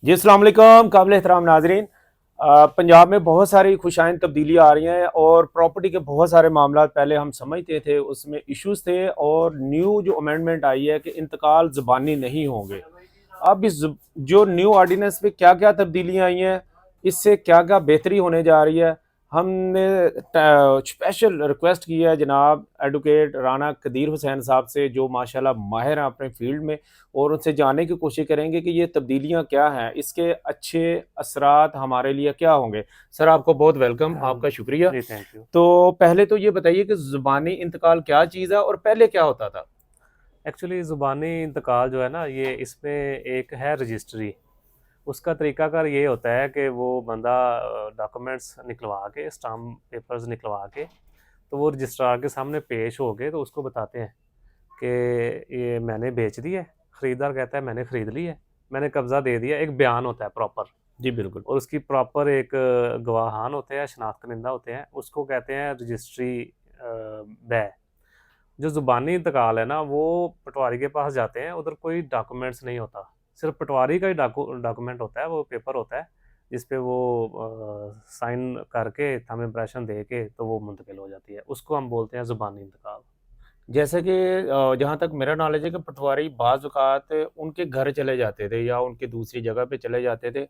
जी अस्सलाम वालेकुम काबिल एहतराम नाजरीन। पंजाब में बहुत सारी खुशाइन तब्दीली आ रही हैं और प्रॉपर्टी के बहुत सारे मामला पहले हम समझते थे उसमें इश्यूज थे और न्यू जो अमेंडमेंट आई है कि इंतकाल ज़बानी नहीं होंगे। अब जो न्यू ऑर्डिनेंस में क्या क्या तब्दीलियाँ आई हैं, इससे क्या क्या बेहतरी होने जा रही है, हमने स्पेशल रिक्वेस्ट की है जनाब एडवोकेट राना कदीर हुसैन साहब से, जो माशाल्लाह माहिर हैं अपने फील्ड में, और उनसे जानने की कोशिश करेंगे कि ये तब्दीलियाँ क्या हैं, इसके अच्छे असरात हमारे लिए क्या होंगे। सर आपको बहुत वेलकम, आपका शुक्रिया। जी, थैंक यू। तो पहले तो ये बताइए कि ज़ुबानी इंतकाल क्या चीज़ है और पहले क्या होता था? एक्चुअली ज़ुबानी इंतकाल जो है ना, ये इसमें एक है रजिस्ट्री। उसका तरीकाकार ये होता है कि वो बंदा डॉक्यूमेंट्स निकलवा के, स्टाम्प पेपर्स निकलवा के, तो वो रजिस्ट्रार के सामने पेश हो गए तो उसको बताते हैं कि ये मैंने बेच दी है। ख़रीदार कहता है मैंने ख़रीद ली है, मैंने कब्ज़ा दे दिया। एक बयान होता है प्रॉपर, जी बिल्कुल। और उसकी प्रॉपर एक गवाहान होते हैं, शनाख्त कुनिंदा होते हैं, उसको कहते हैं रजिस्ट्री बै। जो ज़ुबानी इंतकाल है ना, वो पटवारी के पास जाते हैं, उधर कोई डॉक्यूमेंट्स नहीं होता, सिर्फ पटवारी का ही डॉक्यूमेंट होता है, वो पेपर होता है जिस पे वो साइन करके थंब इम्प्रेशन दे के तो वो मुंतकिल हो जाती है। उसको हम बोलते हैं ज़ुबानी इंतकाल। जैसे कि जहाँ तक मेरा नॉलेज है कि पटवारी बाज़ औक़ात उनके घर चले जाते थे या उनकी दूसरी जगह पे चले जाते थे,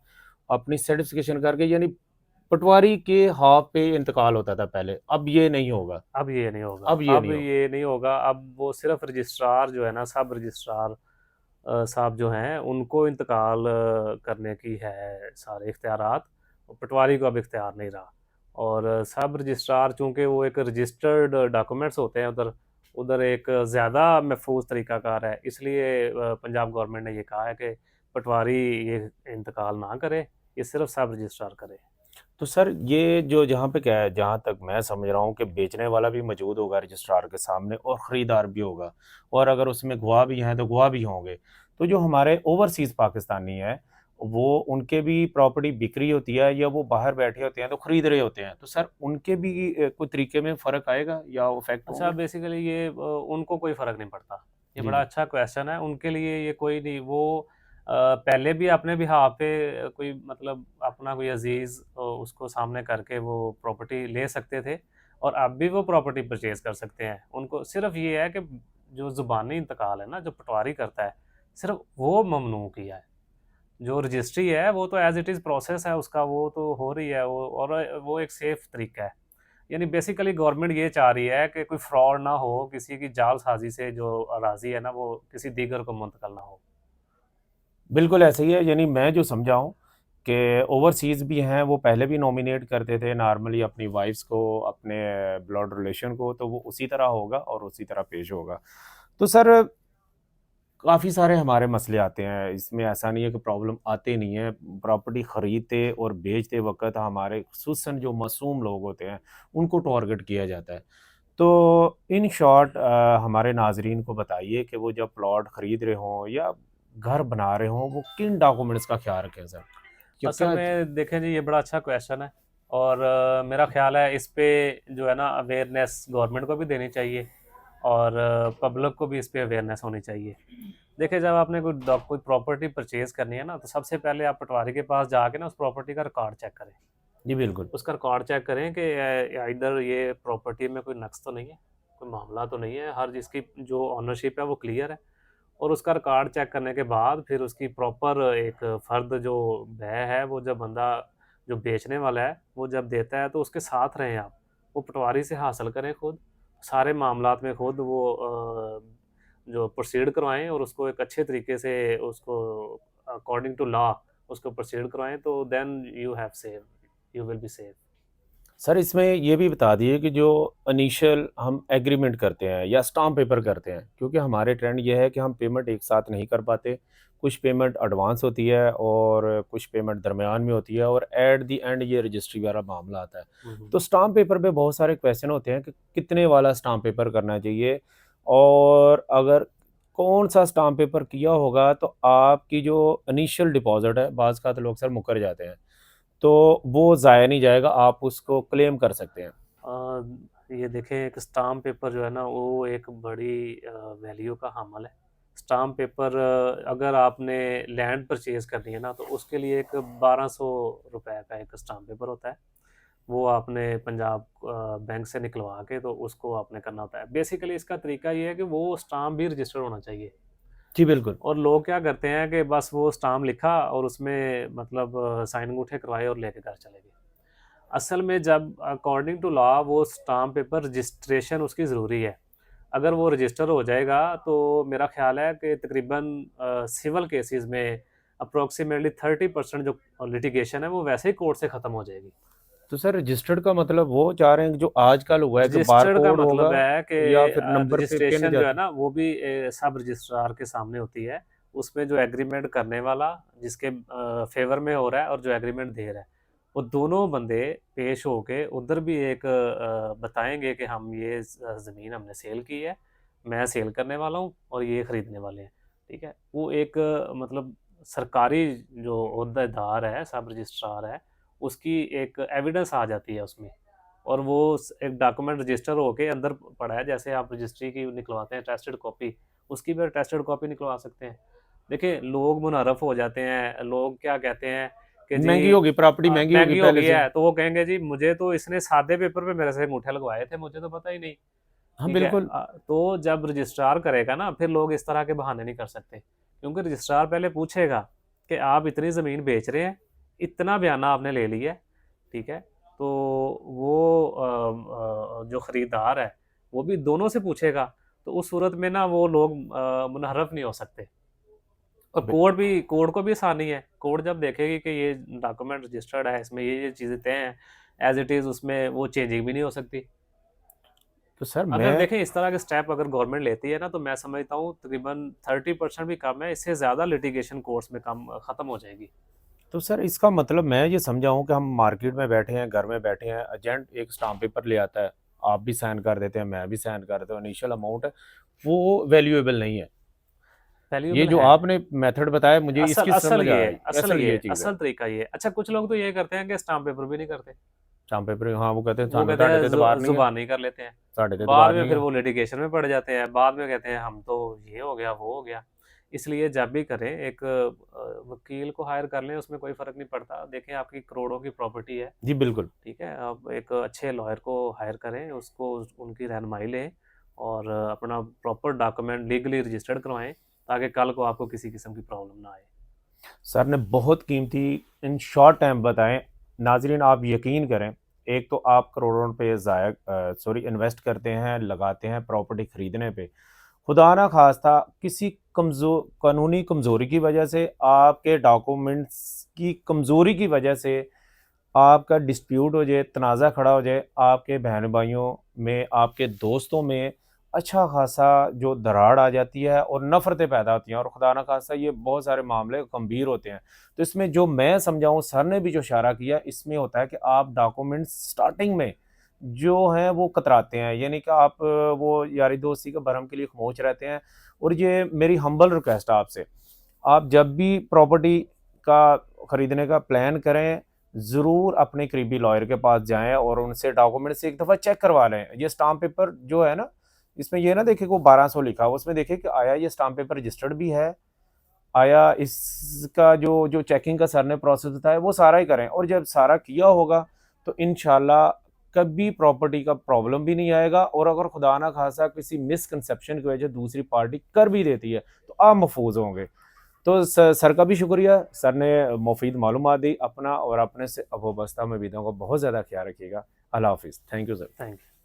अपनी सर्टिफ़िकेशन करके, यानी पटवारी के हाथ पे इंतकाल होता था पहले, अब ये नहीं होगा। अब ये नहीं होगा, अब ये अब नहीं होगा। ये नहीं होगा। अब वो सिर्फ रजिस्ट्रार जो है ना, सब रजिस्ट्रार साहब जो हैं, उनको इंतकाल करने की है सारे इख्तियारात। पटवारी को अब इख्तियार नहीं रहा। और सब रजिस्ट्रार चूँकि वो एक रजिस्टर्ड डॉक्यूमेंट्स होते हैं उधर, उधर एक ज़्यादा महफूज तरीक़ाकार है, इसलिए पंजाब गवर्नमेंट ने ये कहा है कि पटवारी ये इंतकाल ना करे, ये सिर्फ सब रजिस्ट्रार करे। तो सर ये जो जहाँ पे क्या है, जहाँ तक मैं समझ रहा हूँ कि बेचने वाला भी मौजूद होगा रजिस्ट्रार के सामने और ख़रीदार भी होगा, और अगर उसमें गवाह भी हैं तो गवाह भी होंगे। तो जो हमारे ओवरसीज़ पाकिस्तानी हैं, वो उनके भी प्रॉपर्टी बिक रही होती है या वो बाहर बैठे होते हैं तो ख़रीद रहे होते हैं, तो सर उनके भी कोई तरीके में फ़र्क आएगा या इफ़ेक्ट अच्छा, होंगे? बेसिकली ये उनको कोई फ़र्क नहीं पड़ता। ये जी, बड़ा जी। अच्छा क्वेश्चन है। उनके लिए ये कोई नहीं, वो पहले भी अपने बिहाफ़ पे कोई मतलब अपना कोई अज़ीज़ उसको सामने करके वो प्रॉपर्टी ले सकते थे, और अब भी वो प्रॉपर्टी परचेज़ कर सकते हैं। उनको सिर्फ़ ये है कि जो ज़ुबानी इंतकाल है ना, जो पटवारी करता है, सिर्फ़ वो ममनू किया है। जो रजिस्ट्री है वो तो एज़ इट इज़ प्रोसेस है उसका, वो तो हो रही है वो, और वो एक सेफ़ तरीका है। यानी बेसिकली गवर्नमेंट ये चाह रही है कि कोई फ्रॉड ना हो, किसी की जालसाज़ी से जो अराज़ी है ना, वो किसी दीगर को मुंतकिल ना हो। बिल्कुल ऐसे ही है, यानी मैं जो समझा हूँ कि ओवरसीज़ भी हैं, वो पहले भी नॉमिनेट करते थे नॉर्मली अपनी वाइफ़्स को, अपने ब्लड रिलेशन को, तो वो उसी तरह होगा और उसी तरह पेश होगा। तो सर काफ़ी सारे हमारे मसले आते हैं, इसमें ऐसा नहीं है कि प्रॉब्लम आते नहीं हैं। प्रॉपर्टी खरीदते और बेचते वक़्त हमारे ख़ुसूसन जो मासूम लोग होते हैं, उनको टारगेट किया जाता है। तो इन शॉर्ट हमारे नाज़रीन को बताइए कि वो जब प्लॉट खरीद रहे हों या घर बना रहे हों, वो किन डॉक्यूमेंट्स का ख़्याल रखें सर? क्या असल क्या में देखें जी, ये बड़ा अच्छा क्वेश्चन है, और मेरा ख़्याल है इस पे जो है ना, अवेयरनेस गवर्नमेंट को भी देनी चाहिए, और पब्लिक को भी इस पे अवेयरनेस होनी चाहिए। देखिए, जब आपने कोई प्रॉपर्टी परचेज़ करनी है ना, तो सबसे पहले आप पटवारी के पास जाके ना उस प्रॉपर्टी का रिकॉर्ड चेक करें। जी, बिल्कुल। उसका रिकॉर्ड चेक करें कि इधर ये प्रॉपर्टी में कोई नक़्स तो नहीं है, कोई मामला तो नहीं है, हर जिसकी जो ओनरशिप है वो क्लियर है। और उसका रिकॉर्ड चेक करने के बाद फिर उसकी प्रॉपर एक फ़र्द जो वह है, वो जब बंदा जो बेचने वाला है, वो जब देता है तो उसके साथ रहें आप। वो पटवारी से हासिल करें खुद, सारे मामलात में खुद वो जो प्रोसीड करवाएँ, और उसको एक अच्छे तरीके से उसको अकॉर्डिंग टू लॉ उसको प्रोसीड करवाएँ, तो then you will be safe. Sir इसमें ये भी बता दिए कि जो इनिशियल हम एग्रीमेंट करते हैं या स्टाम्प पेपर करते हैं, क्योंकि हमारे ट्रेंड ये है कि हम पेमेंट एक साथ नहीं कर पाते। कुछ पेमेंट एडवांस होती है और कुछ पेमेंट दरमियान में होती है और एट द एंड ये रजिस्ट्री वाला मामला आता है। हुँ, हुँ। तो स्टाम्प पेपर पे बहुत सारे क्वेश्चन होते हैं कि कितने वाला स्टाम्प पेपर करना चाहिए, और अगर कौन-सा स्टाम्प पेपर किया होगा तो आपकी जो इनिशियल डिपॉज़िट है, बाज़ का तो लोग सर मुकर जाते हैं। तो वो ज़ाया नहीं जाएगा, आप उसको क्लेम कर सकते हैं। ये देखें, एक स्टाम्प पेपर जो है ना, वो एक बड़ी वैल्यू का हामल है। स्टाम्प पेपर अगर आपने लैंड परचेज करनी है ना, तो उसके लिए एक 1200 रुपए का एक स्टाम्प पेपर होता है। वो आपने पंजाब बैंक से निकलवा के तो उसको आपने करना होता है। बेसिकली इसका तरीका ये है कि वो स्टाम्प भी रजिस्टर्ड होना चाहिए। जी बिल्कुल। और लोग क्या करते हैं कि बस वो स्टाम्प लिखा और उसमें मतलब साइन अंगूठे करवाए और लेके घर चले गए। असल में जब अकॉर्डिंग टू लॉ वो स्टाम्प पेपर रजिस्ट्रेशन उसकी ज़रूरी है। अगर वो रजिस्टर हो जाएगा तो मेरा ख्याल है कि तकरीबन सिविल केसेस में अप्रोक्सीमेटली 30% जो लिटिगेशन है वो वैसे ही कोर्ट से ख़त्म हो जाएगी। तो सर रजिस्टर्ड का मतलब वो चाह रहे हैं कि जो आजकल हुआ है कि रजिस्टर्ड का बारकोड होगा मतलब है कि या फिर नंबर पे पिन रजिस्ट्रेशन जो है जाती। ना वो भी सब रजिस्ट्रार के सामने होती है। उसमें जो एग्रीमेंट करने वाला जिसके फेवर में हो रहा है और जो एग्रीमेंट दे रहा है, वो दोनों बंदे पेश होके उधर भी एक बताएंगे कि हम ये ज़मीन हमने सेल की है, मैं सेल करने वाला हूँ और ये ख़रीदने वाले हैं। ठीक है, वो एक मतलब सरकारी जो ओहदेदार है, सब रजिस्ट्रार है, उसकी एक एविडेंस आ जाती है उसमें। और वो एक डॉक्यूमेंट रजिस्टर होके अंदर पड़ा है, जैसे आप रजिस्ट्री की निकलवाते हैं टेस्टेड कॉपी, उसकी भी टेस्टेड कॉपी निकलवा सकते हैं। देखिए लोग मुनहरफ हो जाते हैं, लोग क्या कहते हैं कि जी महंगी होगी प्रॉपर्टी, महंगी होगी महंगी हो पहले गई से। है, तो वो कहेंगे जी मुझे तो इसने सादे पेपर पे मेरे से अंगूठे लगवाए थे, मुझे तो पता ही नहीं। हाँ ठीक है, बिल्कुल। तो जब रजिस्ट्रार करेगा ना फिर लोग इस तरह के बहाने नहीं कर सकते, क्योंकि रजिस्ट्रार पहले पूछेगा कि आप इतनी ज़मीन बेच रहे हैं, इतना बयाना आपने ले लिया है। ठीक है, तो वो जो ख़रीदार है वो भी दोनों से पूछेगा। तो उस सूरत में ना वो लोग मुनहरफ नहीं हो सकते। और अब कोर्ट को भी आसानी है, कोर्ट जब देखेगी कि ये डॉक्यूमेंट रजिस्टर्ड है, इसमें ये चीज़ें तय हैं एज इट इज़, उसमें वो चेंजिंग भी नहीं हो सकती। तो सर अगर मैं देखें इस तरह के स्टेप अगर गवर्नमेंट लेती है ना, तो मैं समझता हूँ तकरीबन 30% भी कम है, इससे ज़्यादा लिटिगेशन कोर्ट्स में कम ख़त्म हो जाएगी। तो सर इसका मतलब मैं ये समझा हूँ कि हम मार्केट में बैठे हैं, घर में बैठे हैं, एजेंट एक स्टाम्प पेपर ले आता है, आप भी साइन कर देते हैं, मैं भी साइन कर देता हूँ, इनिशियल अमाउंट है वो वैल्यूएबल नहीं है। ये वैल्यूएबल जो है। आपने मेथड बताया मुझे असल इसकी असल समझ आ ये रही, असल असल ये ये चीज़ है। असल तरीका ये। अच्छा, कुछ लोग तो ये करते हैं कि स्टाम्प पेपर भी नहीं करते, स्टाम्प पेपर, हाँ वो कहते हैं वो सानू कहते ਤੁਹਾਡੇ हैं ਤੇ ਇਤਬਾਰ नहीं है, जुबानी कर लेते हैं। ਸਾਡੇ ਤੇ बाद ਇਤਬਾर में नहीं फिर है। वो लिटिगेशन में पड़ जाते हैं, बाद में कहते हैं हम तो ये हो गया वो हो गया। इसलिए जब भी करें एक वकील को हायर कर लें, उसमें कोई फ़र्क नहीं पड़ता। देखें आपकी करोड़ों की प्रॉपर्टी है, जी बिल्कुल। ठीक है, आप एक अच्छे लॉयर को हायर करें, उसको उनकी रहनुमाई लें और अपना प्रॉपर डॉक्यूमेंट लीगली रजिस्टर्ड करवाएं, ताकि कल को आपको किसी किस्म की प्रॉब्लम ना आए। सर ने बहुत कीमती इन शॉर्ट टाइम बताएं। नाजरीन आप यकीन करें, एक तो आप करोड़ों रुपए ज़ाया इन्वेस्ट करते हैं, लगाते हैं प्रॉपर्टी ख़रीदने पे, खुदा ना खास्ता किसी कानूनी कमज़ोरी की वजह से, आपके डॉक्यूमेंट्स की कमज़ोरी की वजह से आपका डिस्प्यूट हो जाए, तनाज़ा खड़ा हो जाए, आपके बहन भाइयों में, आपके दोस्तों में अच्छा खासा जो दरार आ जाती है और नफ़रतें पैदा होती हैं, और खुदा ना खास्ता ये बहुत सारे मामले गंभीर होते हैं। तो इसमें जो मैं समझाऊँ, सर ने भी जो इशारा किया, इसमें होता है कि आप डॉक्यूमेंट्स स्टार्टिंग में जो हैं वो कतराते हैं, यानी कि आप वो यारी दोस्ती का भरम के लिए खामोश रहते हैं। और ये मेरी हम्बल रिक्वेस्ट है आपसे, आप जब भी प्रॉपर्टी का ख़रीदने का प्लान करें, ज़रूर अपने करीबी लॉयर के पास जाएँ और उनसे डॉक्यूमेंट्स एक दफ़ा चेक करवा लें। ये स्टाम्प पेपर जो है ना, इसमें ये ना देखें कि वो 1200 लिखा हो, उसमें देखें कि आया ये स्टाम्प पेपर रजिस्टर्ड भी है, आया इसका जो जो चेकिंग का सर ने प्रोसेस बताया वो सारा ही करें। और जब सारा किया होगा तो इंशाल्लाह कभी प्रॉपर्टी का प्रॉब्लम भी नहीं आएगा। और अगर खुदा ना खासा किसी मिसकंसेप्शन की वजह दूसरी पार्टी कर भी देती है तो आप महफूज होंगे। तो सर का भी शुक्रिया, सर ने मुफीद मालूमात दी। अपना और अपने से वाबस्ता मवीदों का बहुत ज़्यादा ख्याल रखिएगा। अल्लाह हाफिज़। Thank you sir. Thank you.